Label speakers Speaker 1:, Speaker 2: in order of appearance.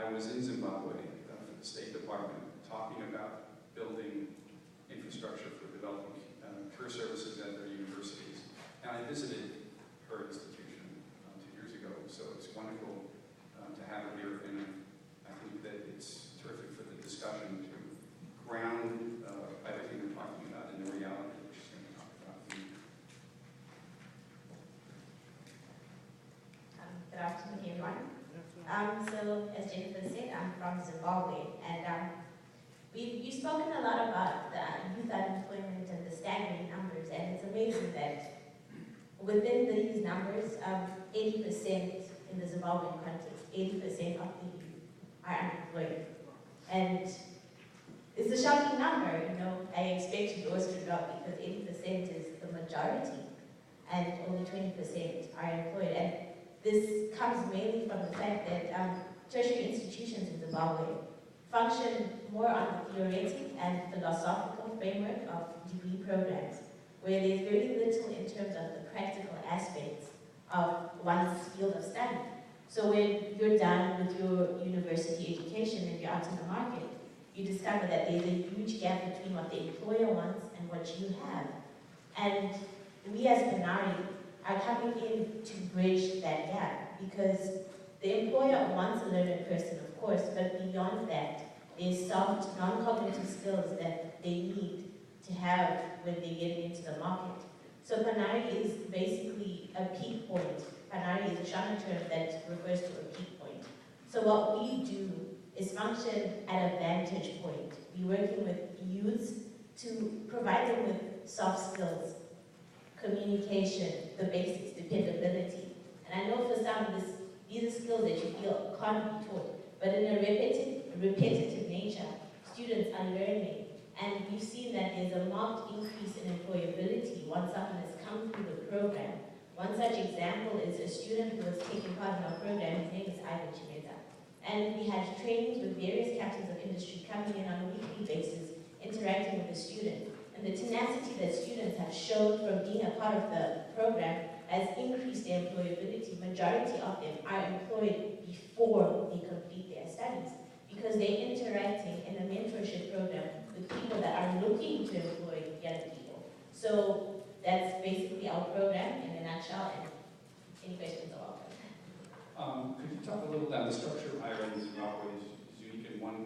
Speaker 1: I was in Zimbabwe for the State Department talking about building infrastructure for developing career services at their universities. And I visited her institution 2 years ago, so it's wonderful to have her here, and I think that it's terrific for the discussion to ground everything we're talking about in the reality that she's going to talk about.
Speaker 2: Good afternoon, everyone. So, as Jennifer said, I'm from Zimbabwe, and you've spoken a lot about the youth unemployment and the staggering numbers, and it's amazing that within these numbers, 80% in the Zimbabwean context, 80% of the youth are unemployed. And it's a shocking number, you know. I expected yours to drop because 80% is the majority, and only 20% are employed. And this comes mainly from the fact that tertiary institutions in Zimbabwe function more on the theoretic and philosophical framework of degree programs, where there's very little in terms of the practical aspects of one's field of study. So when you're done with your university education and you're out in the market, you discover that there's a huge gap between what the employer wants and what you have. And we as paNhari are coming in to bridge that gap, because the employer wants a learned person, of course, but beyond that, there's soft, non-cognitive skills that they need to have when they get into the market. So paNhari is basically a peak point. paNhari is a Shona term that refers to a peak point. So what we do is function at a vantage point. We're working with youths to provide them with soft skills, communication, the basics, dependability. And I know for some, these are skills that you feel can't be taught, but in a repetitive nature, students are learning. And we've seen that there's a marked increase in employability once someone has come through the program. One such example is a student who was taking part in our program. His name is Ivan Chimeza. And we had trainings with various captains of industry coming in on a weekly basis, interacting with the student. And the tenacity that students have shown from being a part of the program has increased their employability. Majority of them are employed before they complete their studies, because they're interacting in a mentorship program with people that are looking to employ young people. So that's basically our program in a nutshell, and any questions are welcome.
Speaker 1: Could you talk a little about the structure of hiring in Zimbabwe is unique in one